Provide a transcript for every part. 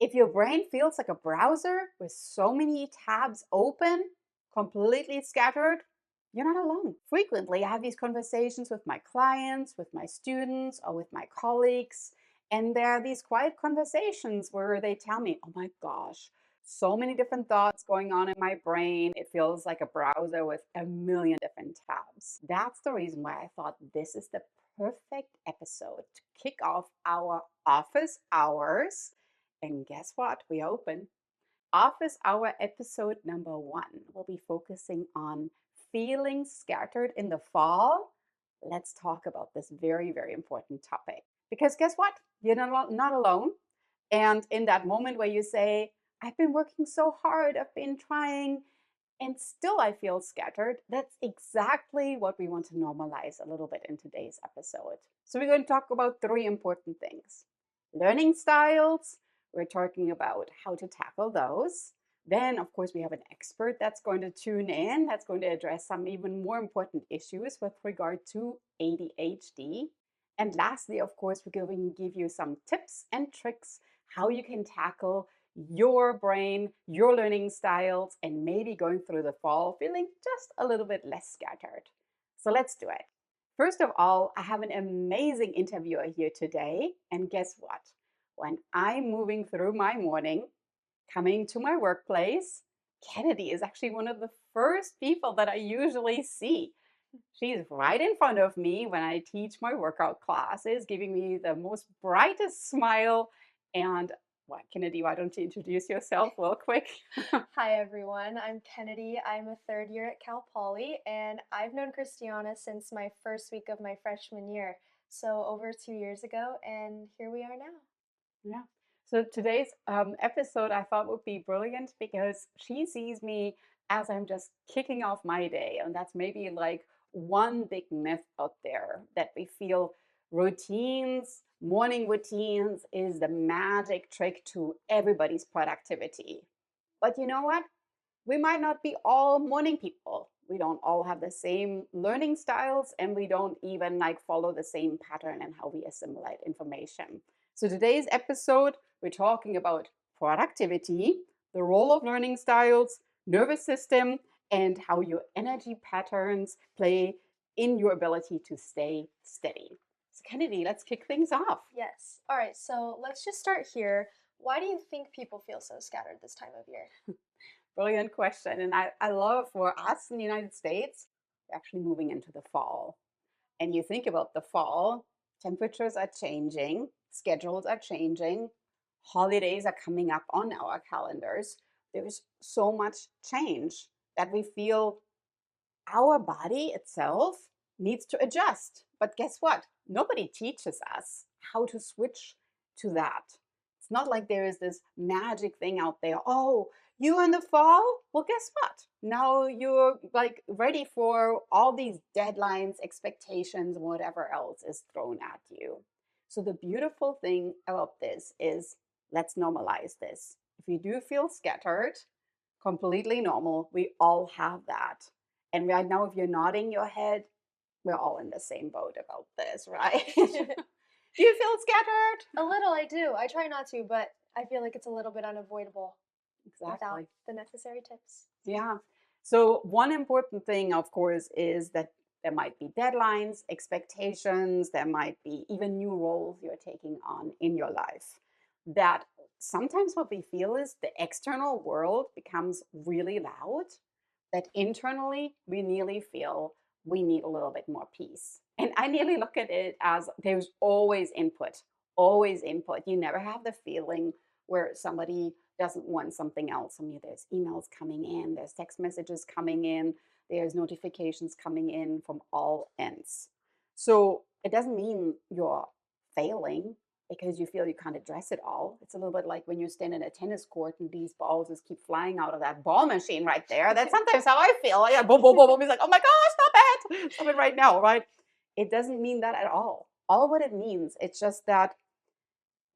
If your brain feels like a browser with so many tabs open, completely scattered, you're not alone. Frequently, I have these conversations with my clients, with my students, or with my colleagues. And there are these quiet conversations where they tell me, oh my gosh, so many different thoughts going on in my brain. It feels like a browser with a million different tabs. That's the reason why I thought this is the perfect episode to kick off our office hours. And guess what? We open. Office Hour episode number 1. We'll be focusing on feeling scattered in the fall. Let's talk about this very, very important topic. Because guess what? You're not alone. And in that moment where you say, I've been working so hard, I've been trying, and still I feel scattered, that's exactly what we want to normalize a little bit in today's episode. So we're going to talk about 3 important things: learning styles. We're talking about how to tackle those. Then, of course, we have an expert that's going to tune in, that's going to address some even more important issues with regard to ADHD. And lastly, of course, we're going to give you some tips and tricks how you can tackle your brain, your learning styles, and maybe going through the fall feeling just a little bit less scattered. So let's do it. First of all, I have an amazing interviewer here today. And guess what? When I'm moving through my morning, coming to my workplace, Kennedy is actually one of the first people that I usually see. She's right in front of me when I teach my workout classes, giving me the most brightest smile. And what, Kennedy, why don't you introduce yourself real quick? Hi everyone, I'm Kennedy. I'm a third year at Cal Poly, and I've known Christiana since my first week of my freshman year, so over 2 years ago, and here we are now. Yeah. So today's episode I thought would be brilliant because she sees me as I'm just kicking off my day. And that's maybe like one big myth out there that we feel routines, morning routines is the magic trick to everybody's productivity. But you know what? We might not be all morning people. We don't all have the same learning styles, and we don't even like follow the same pattern in how we assimilate information. So today's episode, we're talking about productivity, the role of learning styles, nervous system, and how your energy patterns play in your ability to stay steady. So Kennedy, let's kick things off. Yes. All right, so let's just start here. Why do you think people feel so scattered this time of year? Brilliant question. And I love for us in the United States, we're actually moving into the fall. And you think about the fall, temperatures are changing, schedules are changing, holidays are coming up on our calendars. There's so much change that we feel our body itself needs to adjust. But guess what? Nobody teaches us how to switch to that. It's not like there is this magic thing out there. Oh, you in the fall? Well, guess what? Now you're like ready for all these deadlines, expectations, whatever else is thrown at you. So the beautiful thing about this is let's normalize this. If you do feel scattered, completely normal. We all have that. And right now, if you're nodding your head, we're all in the same boat about this, right? Do you feel scattered? A little, I do. I try not to, but I feel like it's a little bit unavoidable without Exactly. the necessary tips. Yeah. So, one important thing, of course, is that there might be deadlines, expectations, there might be even new roles you're taking on in your life. That sometimes what we feel is the external world becomes really loud, that internally we nearly feel we need a little bit more peace. And I nearly look at it as there's always input, always input. You never have the feeling where somebody doesn't want something else. I mean, there's emails coming in, there's text messages coming in, there's notifications coming in from all ends. So it doesn't mean you're failing because you feel you can't address it all. It's a little bit like when you stand in a tennis court and these balls just keep flying out of that ball machine right there. That's sometimes how I feel. Yeah, boom, boom, boom, boom. He's like, oh my gosh, stop it. Stop it right now, right? It doesn't mean that at all. All what it means, it's just that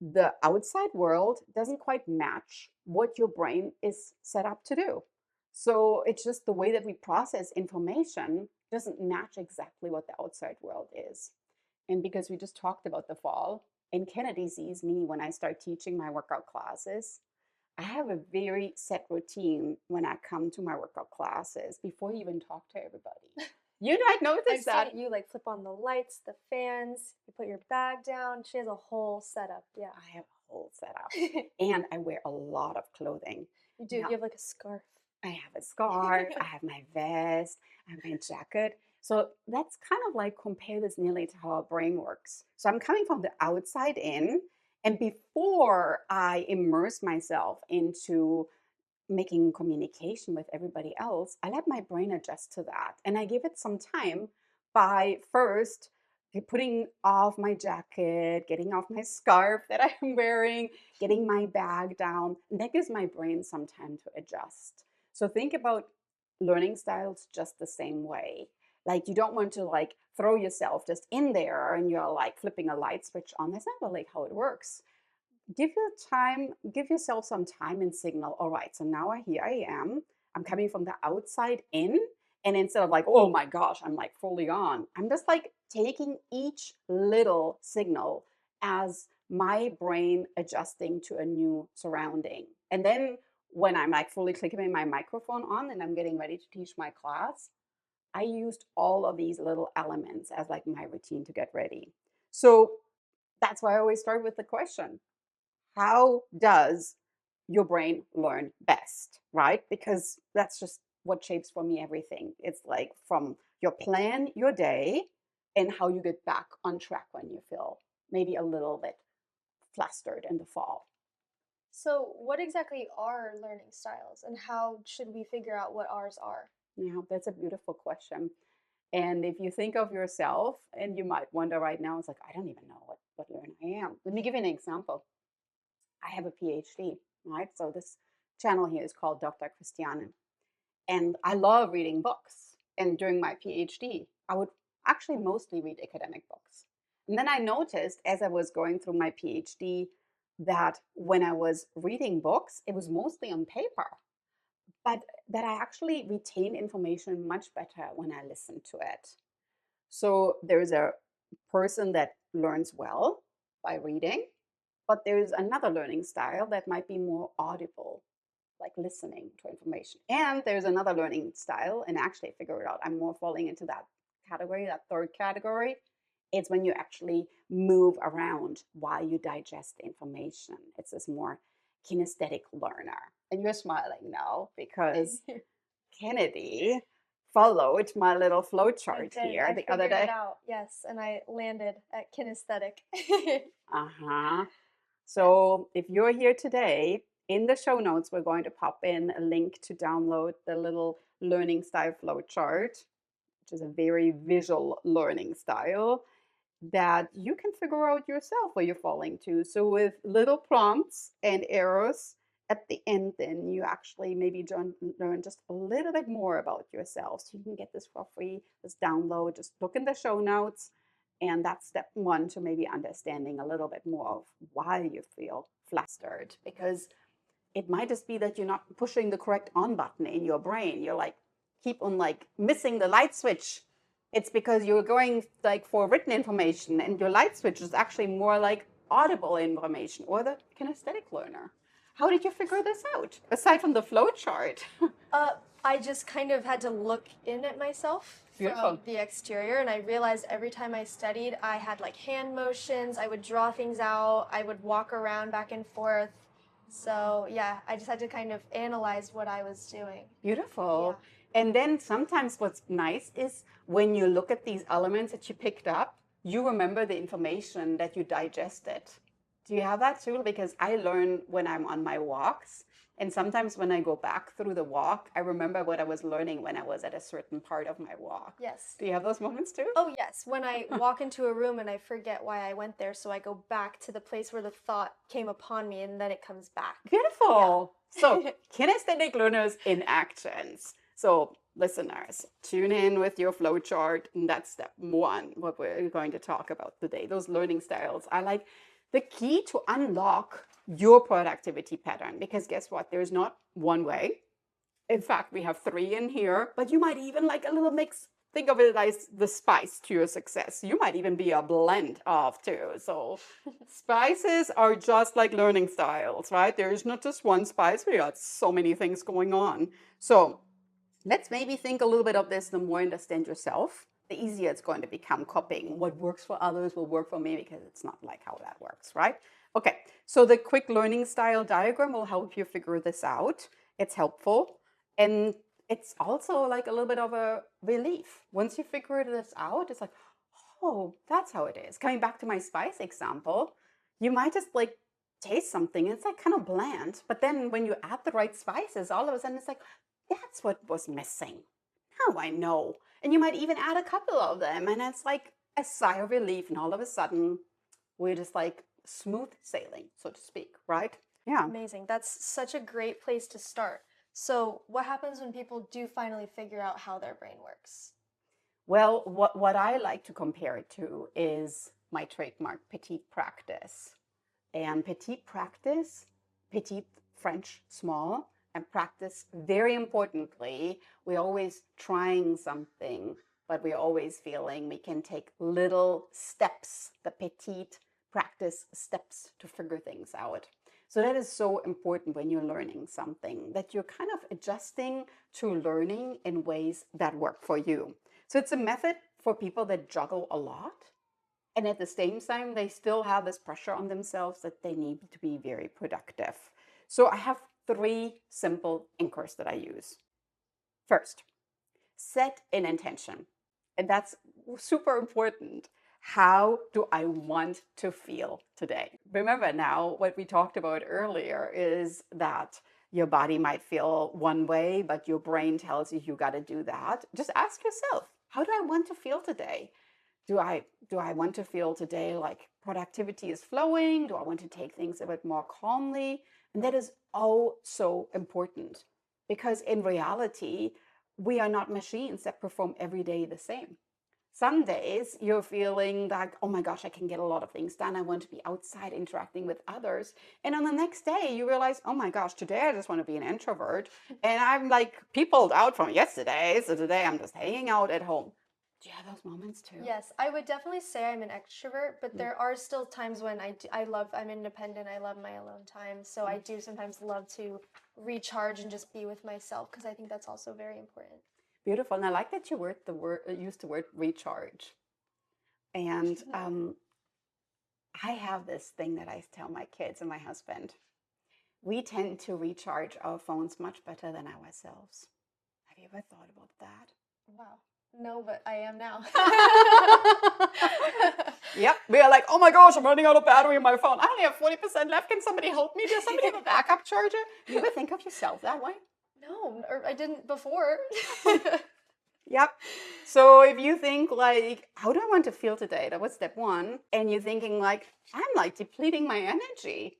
the outside world doesn't quite match what your brain is set up to do. So it's just the way that we process information doesn't match exactly what the outside world is. And because we just talked about the fall, And Kennedy sees me when I start teaching my workout classes. I have a very set routine when I come to my workout classes before you even talk to everybody. You might I've notice seen that. you like flip on the lights, the fans, you put your bag down. She has a whole setup. Yeah. I have a whole setup You and I wear a lot of clothing. do. You Now, have like a scarf. I have a scarf, I have my vest, I have my jacket. So that's kind of like compare this nearly to how our brain works. So I'm coming from the outside in, and before I immerse myself into making communication with everybody else, I let my brain adjust to that. And I give it some time by first putting off my jacket, getting off my scarf that I'm wearing, getting my bag down. And that gives my brain some time to adjust. So think about learning styles just the same way. Like you don't want to like throw yourself just in there and you're like flipping a light switch on. That's not really how it works. Give yourself some time and signal. All right, so now here I am. I'm coming from the outside in. And instead of like, oh my gosh, I'm like fully on, I'm just like taking each little signal as my brain adjusting to a new surrounding. And then when I'm like fully clicking my microphone on and I'm getting ready to teach my class, I used all of these little elements as like my routine to get ready. So that's why I always start with the question, how does your brain learn best, right? Because that's just what shapes for me everything. It's like from your plan, your day, and how you get back on track when you feel maybe a little bit flustered in the fall. So, what exactly are learning styles and how should we figure out what ours are? Yeah, that's a beautiful question. And if you think of yourself, and you might wonder right now, it's like, I don't even know what learner I am. Let me give you an example. I have a PhD, right? So this channel here is called Dr. Christiane. And I love reading books. And during my PhD, I would actually mostly read academic books. And then I noticed as I was going through my PhD that when I was reading books, it was mostly on paper, but that I actually retain information much better when I listen to it. So there's a person that learns well by reading, but there's another learning style that might be more audible, like listening to information. And there's another learning style, and actually I figured out I'm more falling into that category, that third category. It's when you actually move around while you digest information. It's this more kinesthetic learner. And you're smiling now because Kennedy followed my little flow I chart did. here I the other figured it day. out. Yes, and I landed at kinesthetic. Uh-huh. Yes. So if you're here today, in the show notes, we're going to pop in a link to download the little learning style flow chart, which is a very visual learning style that you can figure out yourself where you're falling to. So with little prompts and arrows at the end, then you actually maybe learn just a little bit more about yourself. So you can get this for free, this download, just look in the show notes. And that's step one to maybe understanding a little bit more of why you feel flustered. Because it might just be that you're not pushing the correct on button in your brain. You're like, keep on like missing the light switch. It's because you're going like for written information and your light switch is actually more like audible information or the kinesthetic learner. How did you figure this out aside from the flow chart? Uh, I just kind of had to look in at myself Beautiful. from the exterior, and I realized every time I studied, I had like hand motions, I would draw things out, I would walk around back and forth. So, yeah, I just had to kind of analyze what I was doing. Beautiful. And then sometimes what's nice is when you look at these elements that you picked up, you remember the information that you digested. Do you have that too? Because I learn when I'm on my walks. And sometimes when I go back through the walk, I remember what I was learning when I was at a certain part of my walk. Yes. Do you have those moments too? Oh, yes. When I walk into a room and I forget why I went there, so I go back to the place where the thought came upon me and then it comes back. Beautiful. So, kinesthetic learners in actions. So, listeners, tune in with your flow chart. And that's step one, what we're going to talk about today. Those learning styles are like the key to unlock your productivity pattern. Because guess what? There's not one way. In fact, we have three in here, but you might even like a little mix think of it as the spice to your success. You might even be a blend of two. So spices are just like learning styles, right? There's not just one spice. We got so many things going on. So let's maybe think a little bit of this. The more you understand yourself, the easier it's going to become copying. What works for others will work for me because it's not like how that works, right? Okay, so the quick learning style diagram will help you figure this out. It's helpful. And it's also like a little bit of a relief. Once you figure this out, it's like, oh, that's how it is. Coming back to my spice example, you might just like taste something and it's like kind of bland. But then when you add the right spices, all of a sudden it's like, that's what was missing. Now I know. And you might even add a couple of them. And it's like a sigh of relief. And all of a sudden, we're just like smooth sailing, so to speak, right? Yeah. Amazing. That's such a great place to start. So, what happens when people do finally figure out how their brain works? Well, what I like to compare it to is my trademark Petite Practice. And Petite Practice, Petite French, small, and practice, very importantly, we're always trying something, but we're always feeling we can take little steps, the Petite Practice steps to figure things out. So that is so important when you're learning something, that you're kind of adjusting to learning in ways that work for you. So it's a method for people that juggle a lot. And at the same time, they still have this pressure on themselves that they need to be very productive. So I have 3 simple anchors that I use. First, set an intention. And that's super important. How do I want to feel today? Remember now, what we talked about earlier is that your body might feel one way, but your brain tells you you got to do that. Just ask yourself, how do I want to feel today? Do I want to feel today like productivity is flowing? Do I want to take things a bit more calmly? And that is oh so important, because in reality, we are not machines that perform every day the same. Some days you're feeling like, oh my gosh, I can get a lot of things done. I want to be outside interacting with others. And on the next day, you realize, oh my gosh, today I just want to be an introvert. And I'm like peopled out from yesterday. So today I'm just hanging out at home. Do you have those moments too? Yes, I would definitely say I'm an extrovert, but there are still times when I'm independent. I love my alone time. So I do sometimes love to recharge and just be with myself, because I think that's also very important. Beautiful. And I like that you used the word recharge. And I have this thing that I tell my kids and my husband. We tend to recharge our phones much better than ourselves. Have you ever thought about that? Wow. No, but I am now. Yep. We are like, oh my gosh, I'm running out of battery in my phone. I only have 40% left. Can somebody help me? Does somebody have a backup charger? Do you ever think of yourself that way? No, or I didn't before. Yep. So if you think like, how do I want to feel today? That was step 1. And you're thinking like, I'm like depleting my energy.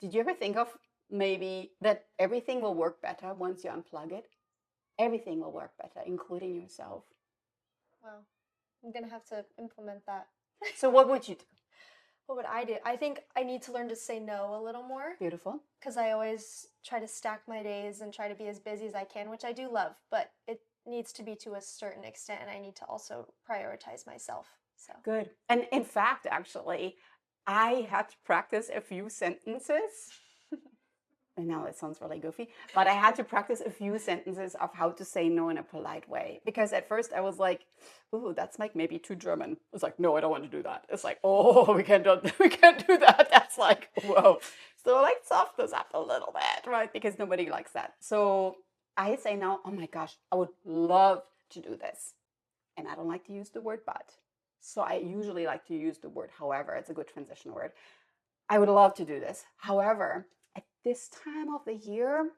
Did you ever think of maybe that everything will work better once you unplug it? Everything will work better, including yourself. Wow. I'm going to have to implement that. So what would you do? What would I do? I think I need to learn to say no a little more. Beautiful. Because I always try to stack my days and try to be as busy as I can, which I do love, but it needs to be to a certain extent, and I need to also prioritize myself. So good. And in fact, actually, I had to practice a few sentences. I know it sounds really goofy, but I had to practice a few sentences of how to say no in a polite way. Because at first I was like, ooh, that's like maybe too German. It's like, no, I don't want to do that. It's like, oh, we can't do that. That's like, whoa. So like soft this up a little bit, right? Because nobody likes that. So I say now, oh my gosh, I would love to do this. And I don't like to use the word but. So I usually like to use the word however. It's a good transition word. I would love to do this. However, at this time of the year,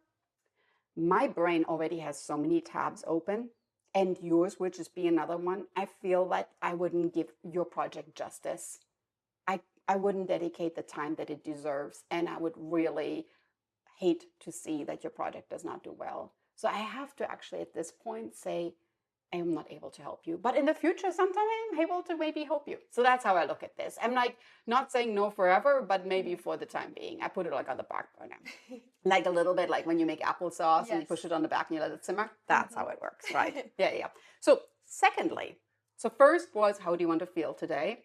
my brain already has so many tabs open, and yours would just be another one. I feel like I wouldn't give your project justice. I wouldn't dedicate the time that it deserves, and I would really hate to see that your project does not do well. So I have to actually at this point say, I am not able to help you. But in the future, sometime I'm able to maybe help you. So that's how I look at this. I'm like not saying no forever, but maybe for the time being. I put it like on the back burner. Like a little bit like when you make applesauce and you push it on the back and you let it simmer. That's how it works, right? Yeah. So Secondly, so first was, how do you want to feel today?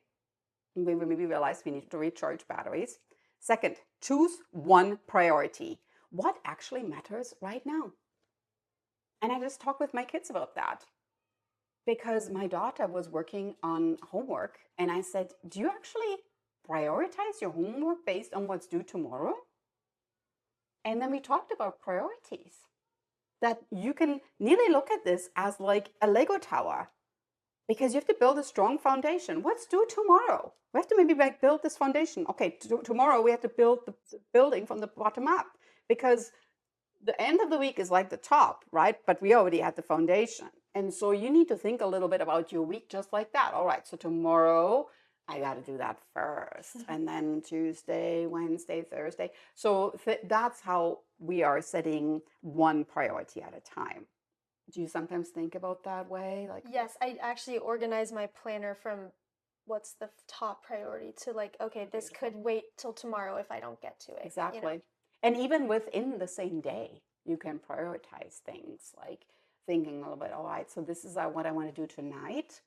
We maybe realized we need to recharge batteries. Second, choose one priority. What actually matters right now? And I just talked with my kids about that because my daughter was working on homework. And I said, do you actually prioritize your homework based on what's due tomorrow? And then we talked about priorities, that you can nearly look at this as like a Lego tower, because you have to build a strong foundation. What's due tomorrow? We have to maybe like build this foundation. Okay, tomorrow we have to build the building from the bottom up, because the end of the week is like the top, right? But we already had the foundation. And so you need to think a little bit about your week just like that. All right, so tomorrow I got to do that first. And then Tuesday, Wednesday, Thursday. So that's how we are setting one priority at a time. Do you sometimes think about that way? Like, Yes, I actually organize my planner from what's the top priority to like, okay, this could wait till tomorrow if I don't get to it. exactly. And even within the same day, you can prioritize things, like thinking a little bit, all right, so this is what I want to do tonight,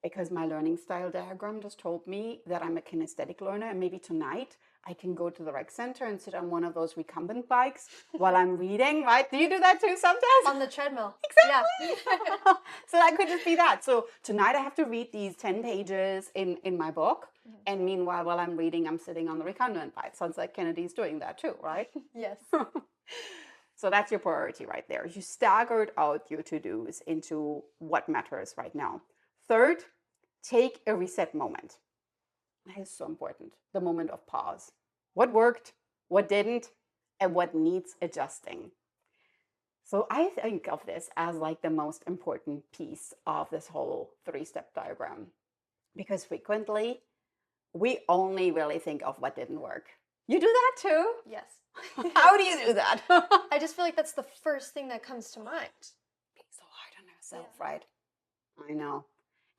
because my learning style diagram just told me that I'm a kinesthetic learner, and maybe tonight I can go to the rec center and sit on one of those recumbent bikes while I'm reading, right? Do you do that too sometimes? On the treadmill. Exactly. Yeah. So that could just be that. So tonight I have to read these 10 pages in my book. And meanwhile, while I'm reading, I'm sitting on the recumbent bike. Sounds like Kennedy's doing that too, right? Yes. So that's your priority right there. You staggered out your to-dos into what matters right now. Third, take a reset moment. That is so important. The moment of pause. What worked, what didn't, and what needs adjusting. So I think of this as like the most important piece of this whole 3-step diagram, because frequently we only really think of what didn't work. You do that too? Yes. How do you do that? I just feel like that's the first thing that comes to mind. Being so hard on ourselves, right? I know.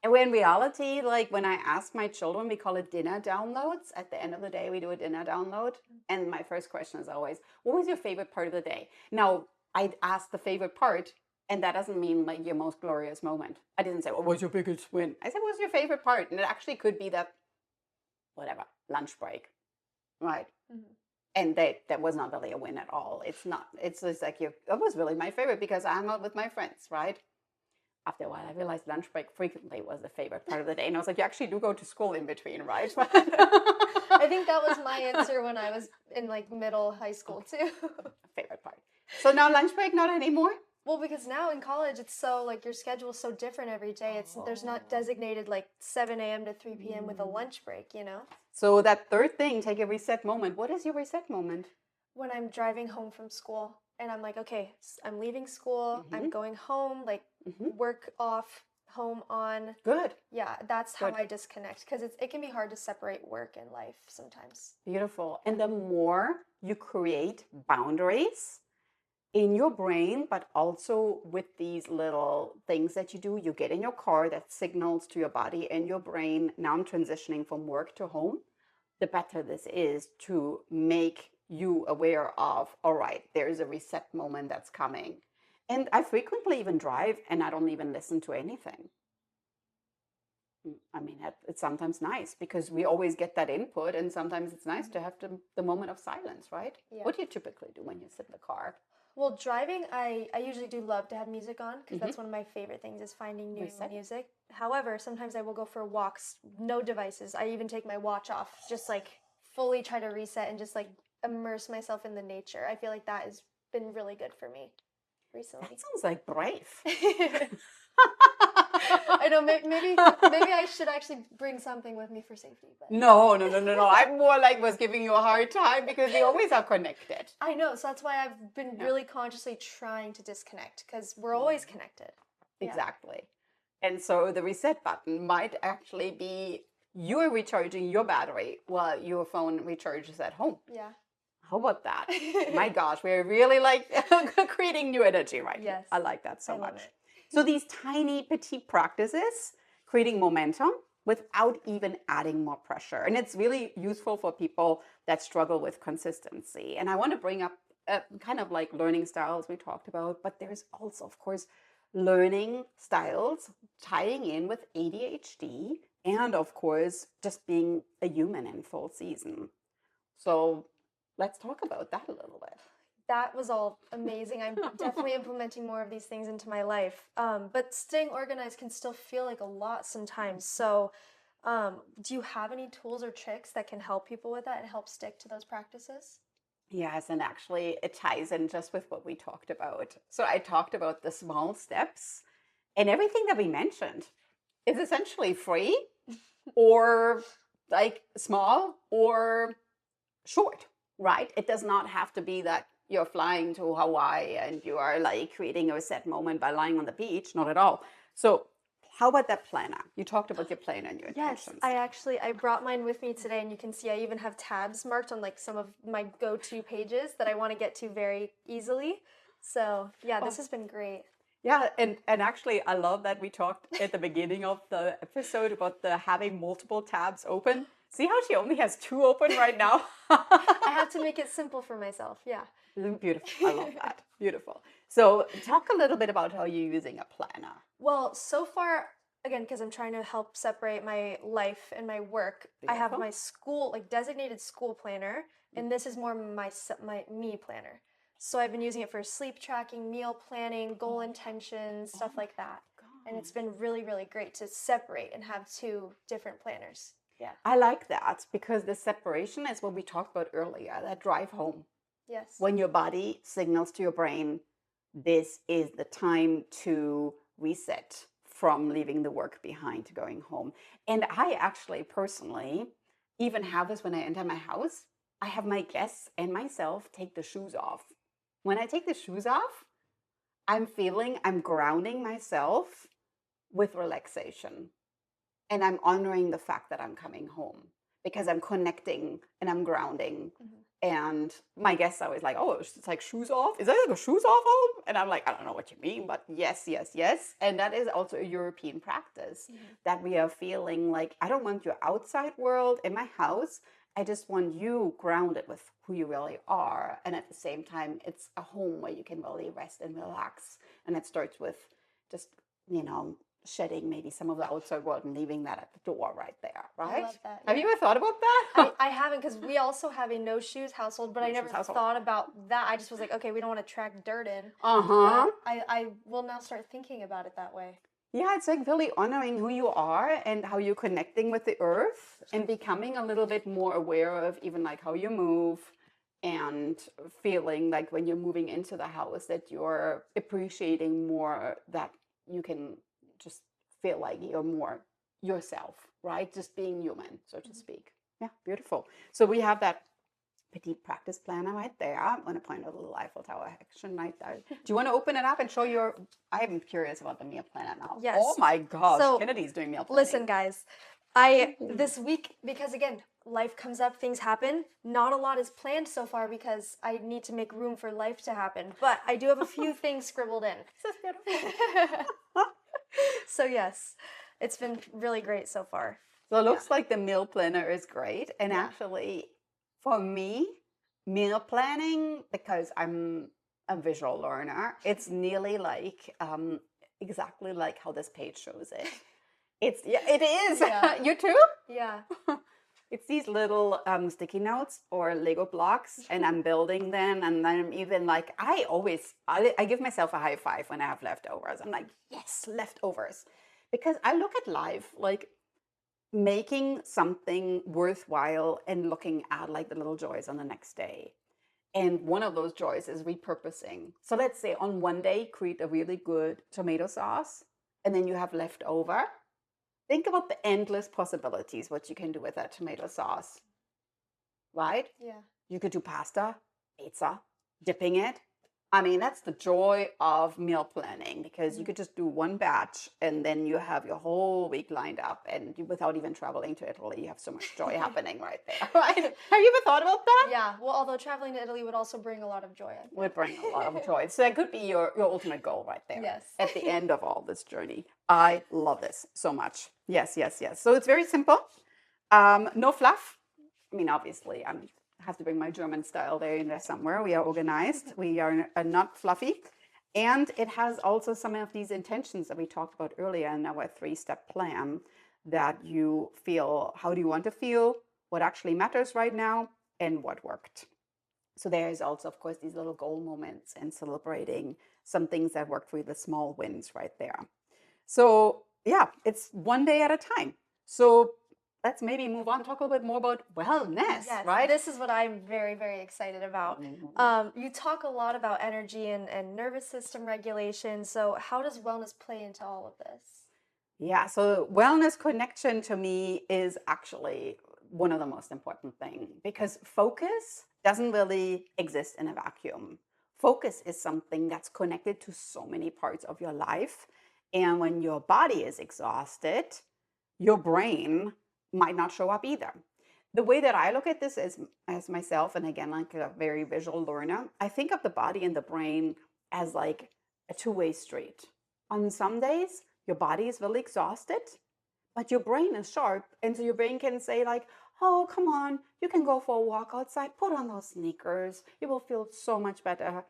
And when in reality, like when I ask my children, we call it dinner downloads. At the end of the day, we do a dinner download. And my first question is always, what was your favorite part of the day? Now, I'd ask the favorite part, and that doesn't mean like your most glorious moment. I didn't say, what was your biggest win? I said, what was your favorite part? And it actually could be that, whatever, lunch break, right? And that was not really a win at all. It's not. It's just like, it was really my favorite because I hung out with my friends, right? After a while, I realized lunch break frequently was the favorite part of the day. And I was like, you actually do go to school in between, right? I think that was my answer when I was in like middle high school too. Favorite part. So now lunch break, not anymore? Well, because now in college, it's so like your schedule is so different every day. There's not designated like 7 a.m. to 3 p.m. with a lunch break, So that third thing, take a reset moment. What is your reset moment? When I'm driving home from school and I'm like, okay, I'm leaving school, I'm going home, like work off, home on. Good. Yeah, that's how Good. I disconnect, because it can be hard to separate work and life sometimes. Beautiful. And the more you create boundaries in your brain, but also with these little things that you do, you get in your car that signals to your body and your brain, now I'm transitioning from work to home, the better this is to make you aware of, all right, there's a reset moment that's coming. And I frequently even drive and I don't even listen to anything. I mean, it's sometimes nice because we always get that input, and sometimes it's nice to have the moment of silence, right? Yeah. What do you typically do when you sit in the car? Well, driving, I usually do love to have music on, because that's one of my favorite things is finding new music. However, sometimes I will go for walks, no devices. I even take my watch off, just like fully try to reset and just like immerse myself in the nature. I feel like that has been really good for me recently. That sounds like brave. I know, maybe I should actually bring something with me for safety. But No. I'm more like was giving you a hard time because we always are connected. I know, so that's why I've been really consciously trying to disconnect, because we're always connected. Exactly. And so the reset button might actually be you're recharging your battery while your phone recharges at home. Yeah. How about that? My gosh, we're really like creating new energy right now. Yes. I like that so I love much. it. So these tiny petite practices, creating momentum without even adding more pressure. And it's really useful for people that struggle with consistency. And I want to bring up kind of like learning styles we talked about, but there's also, of course, learning styles, tying in with ADHD, and of course, just being a human in full season. So let's talk about that a little bit. That was all amazing. I'm definitely implementing more of these things into my life. But staying organized can still feel like a lot sometimes. So, do you have any tools or tricks that can help people with that and help stick to those practices? Yes, and actually, it ties in just with what we talked about. So I talked about the small steps, and everything that we mentioned is essentially free or like small or short, right? It does not have to be that you're flying to Hawaii and you are like creating a set moment by lying on the beach, not at all. So how about that planner? You talked about your planner and your Yes, intentions. I brought mine with me today, and you can see I even have tabs marked on like some of my go-to pages that I want to get to very easily. So yeah, this has been great. Yeah, and actually, I love that we talked at the beginning of the episode about the having multiple tabs open. See how she only has two open right now? I have to make it simple for myself. Yeah. Beautiful. I love that. Beautiful. So, talk a little bit about how you're using a planner. Well, so far, again, because I'm trying to help separate my life and my work, I have Beautiful. my school, like designated school planner, and this is more my me planner. So I've been using it for sleep tracking, meal planning, goal intentions, stuff like that. And it's been really, really great to separate and have two different planners. Yeah. I like that because the separation is what we talked about earlier, that drive home. Yes. When your body signals to your brain, this is the time to reset from leaving the work behind to going home. And I actually personally even have this when I enter my house. I have my guests and myself take the shoes off. When I take the shoes off, I'm grounding myself with relaxation. And I'm honoring the fact that I'm coming home because I'm connecting and I'm grounding. And my guests are always like, oh, it's like shoes off. Is that like a shoes off home? And I'm like, I don't know what you mean, but yes, yes, yes. And that is also a European practice that we are feeling like, I don't want your outside world in my house. I just want you grounded with who you really are. And at the same time, it's a home where you can really rest and relax. And it starts with just, shedding maybe some of the outside world and leaving that at the door right there, right? I love that. Have you ever thought about that? I haven't, because we also have a no shoes household, but I never thought about that. I just was like, okay, we don't want to track dirt in. I will now start thinking about it that way. Yeah, it's like really honoring who you are and how you're connecting with the earth and becoming a little bit more aware of even like how you move and feeling like when you're moving into the house that you're appreciating more that you can just feel like you're more yourself, right? Just being human, so to speak. Yeah, beautiful. So we have that Petite Practice planner right there. I'm going to point out a little Eiffel Tower action right there. Do you want to open it up and show your... I'm curious about the meal planner now. Yes. Oh my gosh, So, Kennedy's doing meal planning. Listen, guys, this week, because again, life comes up, things happen. Not a lot is planned so far because I need to make room for life to happen. But I do have a few things scribbled in. This is beautiful. So yes, it's been really great so far. So it looks like the meal planner is great. And actually, for me, meal planning, because I'm a visual learner, it's nearly like exactly like how this page shows it. It is. Yeah. You too? Yeah. It's these little sticky notes or Lego blocks, and I'm building them. And I'm even like, I give myself a high five when I have leftovers. I'm like, yes, leftovers. Because I look at life like making something worthwhile and looking at like the little joys on the next day. And one of those joys is repurposing. So let's say on one day, create a really good tomato sauce, and then you have leftover. Think about the endless possibilities, what you can do with that tomato sauce, right? Yeah. You could do pasta, pizza, dipping it. I mean, that's the joy of meal planning because you could just do one batch and then you have your whole week lined up and without even traveling to Italy, you have so much joy happening right there, right? Have you ever thought about that? Yeah. Well, although traveling to Italy would also bring a lot of joy. Would bring a lot of joy. So that could be your ultimate goal right there. Yes. At the end of all this journey. I love this so much. Yes, yes, yes. So it's very simple. No fluff. I mean, obviously, I have to bring my German style there in there somewhere. We are organized. We are not fluffy. And it has also some of these intentions that we talked about earlier in our 3-step plan, that you feel, how do you want to feel, what actually matters right now, and what worked. So there is also, of course, these little goal moments and celebrating some things that worked for you, the small wins right there. So yeah, it's one day at a time. So let's maybe move on, talk a little bit more about wellness, Yes, right? this is what I'm very, very excited about. You talk a lot about energy and nervous system regulation. So how does wellness play into all of this? Yeah, so wellness connection to me is actually one of the most important things, because focus doesn't really exist in a vacuum. Focus is something that's connected to so many parts of your life. And when your body is exhausted, your brain might not show up either. The way that I look at this is, as myself, and again, like a very visual learner, I think of the body and the brain as like a two-way street. On some days, your body is really exhausted, but your brain is sharp. And so your brain can say, like, oh, come on, you can go for a walk outside, put on those sneakers, you will feel so much better.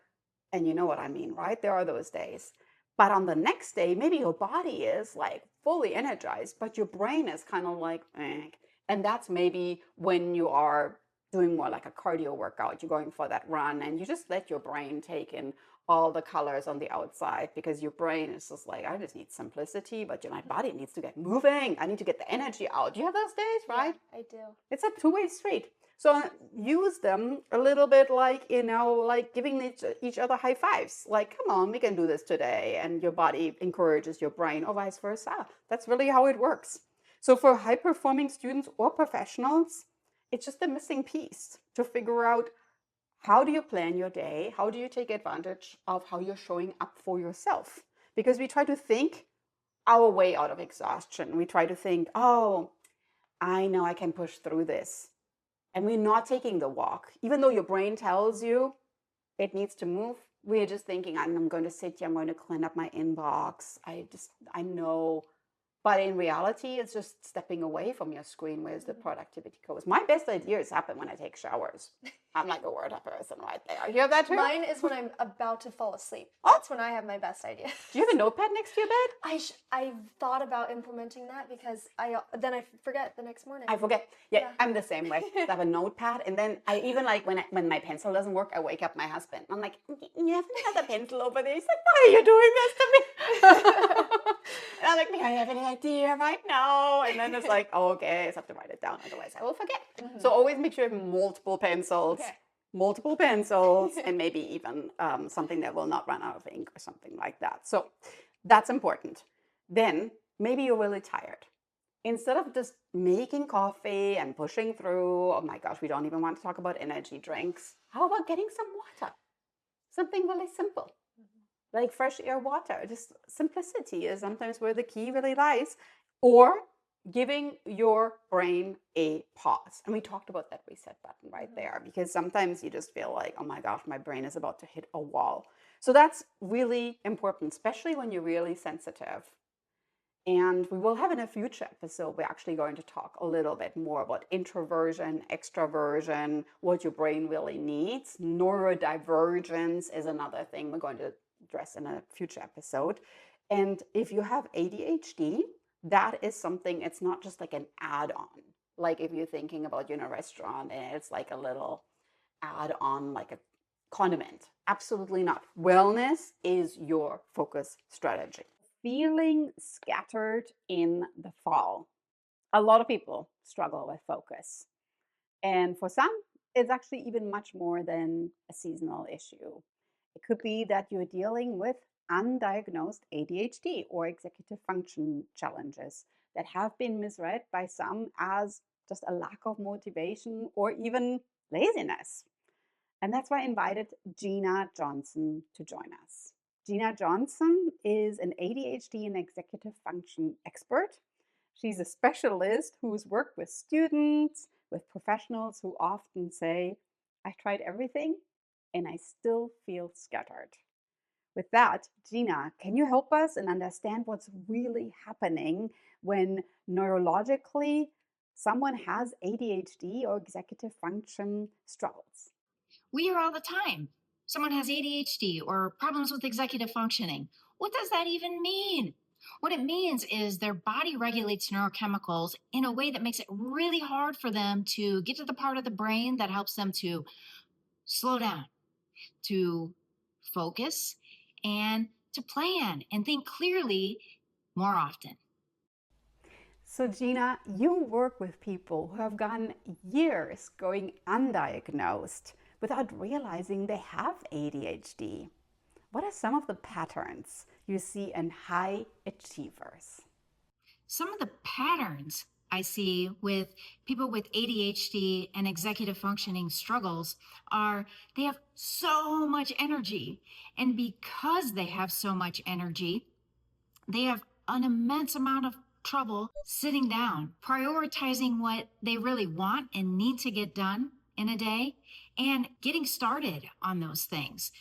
And you know what I mean, right? There are those days. But on the next day, maybe your body is like fully energized, but your brain is kind of like, eh. And that's maybe when you are doing more like a cardio workout, you're going for that run, and you just let your brain take in all the colors on the outside, because your brain is just like, I just need simplicity, but my body needs to get moving. I need to get the energy out. You have those days, right? Yeah, I do. It's a two-way street. So use them a little bit like, like giving each other high fives. Like, come on, we can do this today. And your body encourages your brain, or vice versa. That's really how it works. So for high-performing students or professionals, it's just a missing piece to figure out, how do you plan your day? How do you take advantage of how you're showing up for yourself? Because we try to think our way out of exhaustion. We try to think, oh, I know I can push through this. And we're not taking the walk. Even though your brain tells you it needs to move, we're just thinking, I'm going to sit here, I'm going to clean up my inbox. I know. But in reality, it's just stepping away from your screen. Where's the productivity goes? My best ideas happen when I take showers. I'm like a word person right there. You have that too? Mine is when I'm about to fall asleep. Oh. That's when I have my best idea. Do you have a notepad next to your bed? I thought about implementing that, because then I forget the next morning. I forget. Yeah, I'm the same way. I have a notepad, and then I even like when my pencil doesn't work, I wake up my husband. I'm like, you have another pencil over there. He's like, why are you doing this to me? And I'm like, I have any idea right now. And then it's like, oh, okay, I just have to write it down, otherwise I will forget. So always make sure you have multiple pencils. Okay. Multiple pencils, and maybe even something that will not run out of ink or something like that. So that's important. Then maybe you're really tired. Instead of just making coffee and pushing through, oh my gosh, we don't even want to talk about energy drinks. How about getting some water? Something really simple, like fresh air water. Just simplicity is sometimes where the key really lies. Or giving your brain a pause. And we talked about that reset button right there, because sometimes you just feel like, oh my gosh, my brain is about to hit a wall. So that's really important, especially when you're really sensitive. And we will have in a future episode, we're actually going to talk a little bit more about introversion, extroversion, what your brain really needs. Neurodivergence is another thing we're going to address in a future episode. And if you have ADHD, that is something, it's not just like an add-on. Like if you're thinking about, a restaurant and it's like a little add-on, like a condiment. Absolutely not. Wellness is your focus strategy. Feeling scattered in the fall. A lot of people struggle with focus. And for some, it's actually even much more than a seasonal issue. It could be that you're dealing with undiagnosed ADHD or executive function challenges that have been misread by some as just a lack of motivation or even laziness. And that's why I invited Gina Johnson to join us. Gina Johnson is an ADHD and executive function expert. She's a specialist who's worked with students, with professionals who often say, I tried everything and I still feel scattered. With that, Gina, can you help us and understand what's really happening when neurologically someone has ADHD or executive function struggles? We hear all the time, someone has ADHD or problems with executive functioning. What does that even mean? What it means is their body regulates neurochemicals in a way that makes it really hard for them to get to the part of the brain that helps them to slow down, to focus, and to plan and think clearly more often. So, Gina, you work with people who have gone years going undiagnosed without realizing they have ADHD. What are some of the patterns you see in high achievers? Some of the patterns I see with people with ADHD and executive functioning struggles are they have so much energy. And because they have so much energy, they have an immense amount of trouble sitting down, prioritizing what they really want and need to get done in a day, and getting started on those things.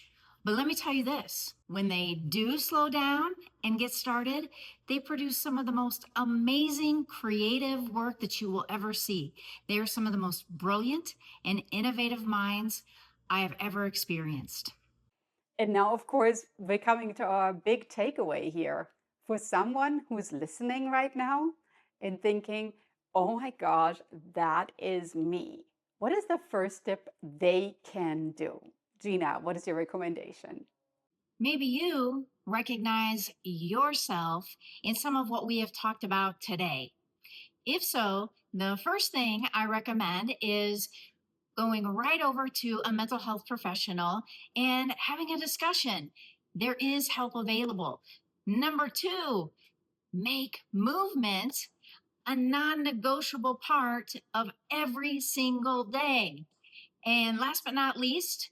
But let me tell you this, when they do slow down and get started, they produce some of the most amazing creative work that you will ever see. They are some of the most brilliant and innovative minds I have ever experienced. And now, of course, we're coming to our big takeaway here. For someone who's listening right now and thinking, oh my gosh, that is me. What is the first step they can do? Gina, what is your recommendation? Maybe you recognize yourself in some of what we have talked about today. If so, the first thing I recommend is going right over to a mental health professional and having a discussion. There is help available. Number two, make movement a non negotiable part of every single day. And last but not least,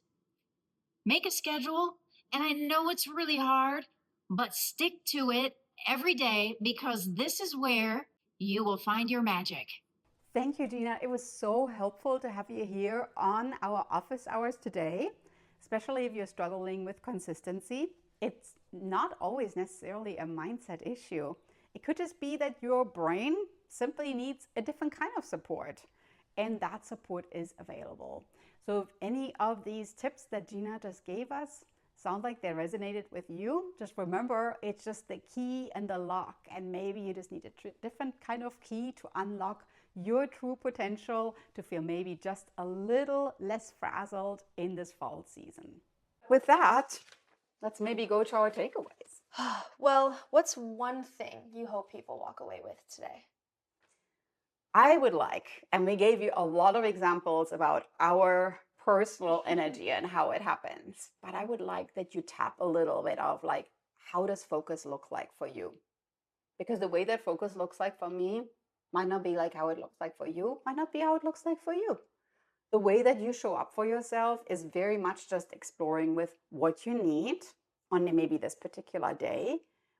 make a schedule. And I know it's really hard, but stick to it every day because this is where you will find your magic. Thank you, Gina. It was so helpful to have you here on our office hours today, especially if you're struggling with consistency. It's not always necessarily a mindset issue. It could just be that your brain simply needs a different kind of support, and that support is available. So if any of these tips that Gina just gave us sound like they resonated with you, just remember it's just the key and the lock, and maybe you just need a different kind of key to unlock your true potential to feel maybe just a little less frazzled in this fall season. With that, let's maybe go to our takeaways. Well, what's one thing you hope people walk away with today? I would like, and we gave you a lot of examples about our personal energy and how it happens, but I would like that you tap a little bit of like, how does focus look like for you? Because the way that focus looks like for me might not be like how it looks like for you, might not be how it looks like for you. The way that you show up for yourself is very much just exploring with what you need on maybe this particular day,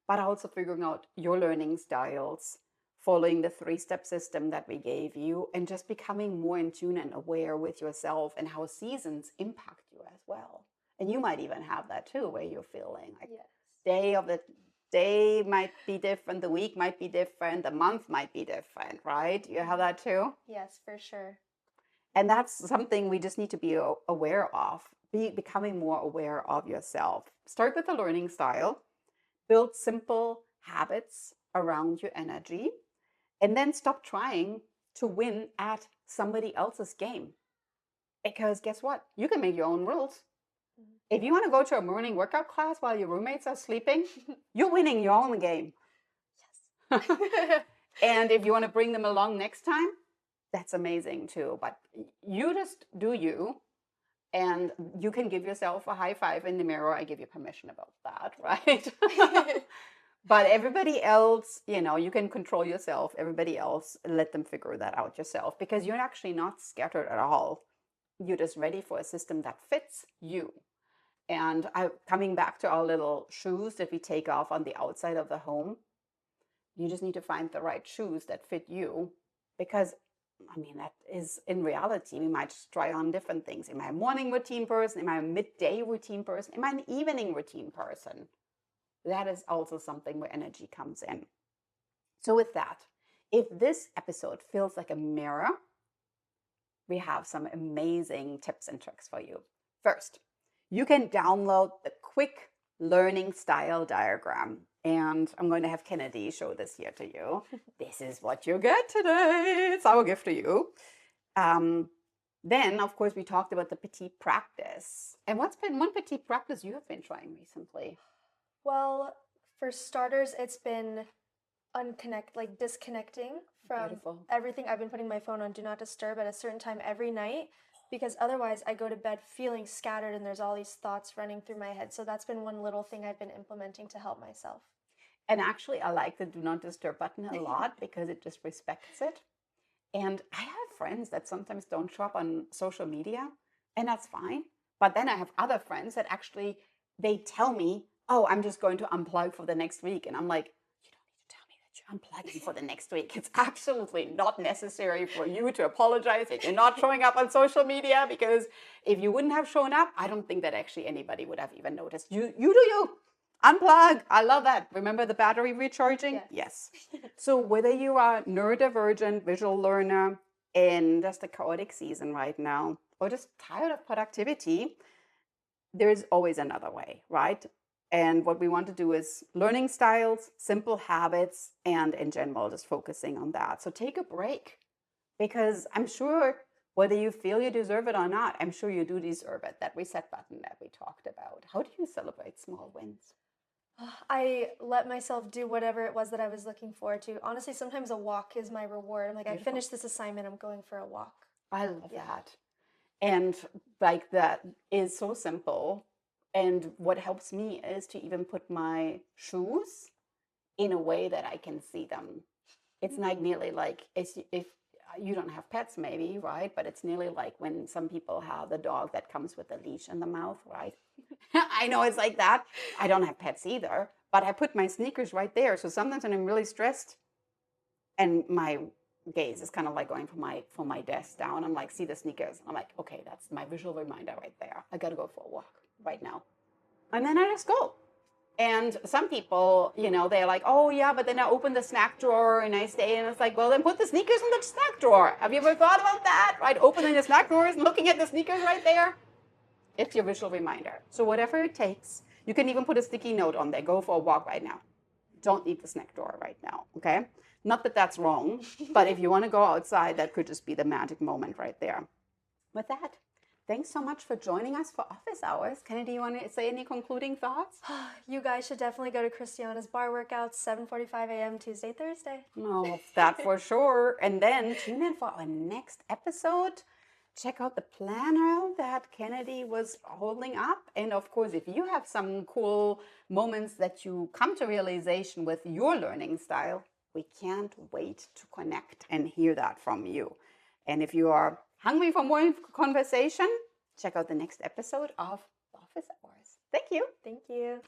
but also figuring out your learning styles, following the 3-step system that we gave you, and just becoming more in tune and aware with yourself and how seasons impact you as well. And you might even have that too, where you're feeling like day might be different, the week might be different, the month might be different, right? You have that too? Yes, for sure. And that's something we just need to be aware of, becoming more aware of yourself. Start with a learning style, build simple habits around your energy, and then stop trying to win at somebody else's game. Because guess what? You can make your own rules. If you want to go to a morning workout class while your roommates are sleeping, you're winning your own game. Yes. And if you want to bring them along next time, that's amazing too. But you just do you, and you can give yourself a high five in the mirror. I give you permission about that, right? But everybody else, you can control yourself. Everybody else, let them figure that out yourself, because you're actually not scattered at all. You're just ready for a system that fits you. And coming back to our little shoes that we take off on the outside of the home, you just need to find the right shoes that fit you, because that is in reality, we might just try on different things. Am I a morning routine person? Am I a midday routine person? Am I an evening routine person? That is also something where energy comes in. So with that, if this episode feels like a mirror, we have some amazing tips and tricks for you. First, you can download the quick learning style diagram. And I'm going to have Kennedy show this here to you. This is what you get today. It's our gift to you. Then, of course, we talked about the Petite Practice. And what's been one Petite Practice you have been trying recently? Well, for starters, it's been disconnecting from Beautiful. everything. I've been putting my phone on Do Not Disturb at a certain time every night, because otherwise I go to bed feeling scattered and there's all these thoughts running through my head. So that's been one little thing I've been implementing to help myself. And actually, I like the Do Not Disturb button a lot because it just respects it. And I have friends that sometimes don't show up on social media, and that's fine. But then I have other friends that actually, they tell me, oh, I'm just going to unplug for the next week. And I'm like, you don't need to tell me that you're unplugging for the next week. It's absolutely not necessary for you to apologize if you're not showing up on social media, because if you wouldn't have shown up, I don't think that actually anybody would have even noticed. You do you. Unplug. I love that. Remember the battery recharging? Yes. So whether you are neurodivergent, visual learner, in just a chaotic season right now, or just tired of productivity, there is always another way, right? And what we want to do is learning styles, simple habits, and in general, just focusing on that. So take a break, because I'm sure whether you feel you deserve it or not, I'm sure you do deserve it, that reset button that we talked about. How do you celebrate small wins? I let myself do whatever it was that I was looking forward to. Honestly, sometimes a walk is my reward. I'm like, I finished this assignment, I'm going for a walk. I love that. And like that is so simple. And what helps me is to even put my shoes in a way that I can see them. It's like nearly like if you don't have pets maybe, right? But it's nearly like when some people have the dog that comes with a leash in the mouth, right? I know it's like that. I don't have pets either, but I put my sneakers right there. So sometimes when I'm really stressed and my gaze is kind of like going from my desk down, I'm like, see the sneakers. I'm like, okay, that's my visual reminder right there. I got to go for a walk right now. And then I just go. And some people, they're like, oh yeah, but then I open the snack drawer and I stay, and it's like, well, then put the sneakers in the snack drawer. Have you ever thought about that? Right? Opening the snack drawers and looking at the sneakers right there. It's your visual reminder. So whatever it takes, you can even put a sticky note on there. Go for a walk right now. Don't eat the snack drawer right now, okay? Not that that's wrong, but if you want to go outside, that could just be the magic moment right there. With that, thanks so much for joining us for Office Hours. Kennedy, you want to say any concluding thoughts? You guys should definitely go to Christiane's bar workouts, 7:45 a.m. Tuesday, Thursday. Oh, that for sure. And then tune in for our next episode. Check out the planner that Kennedy was holding up. And of course, if you have some cool moments that you come to realization with your learning style, we can't wait to connect and hear that from you. And if you are hungry for more conversation, check out the next episode of Office Hours. Thank you. Thank you.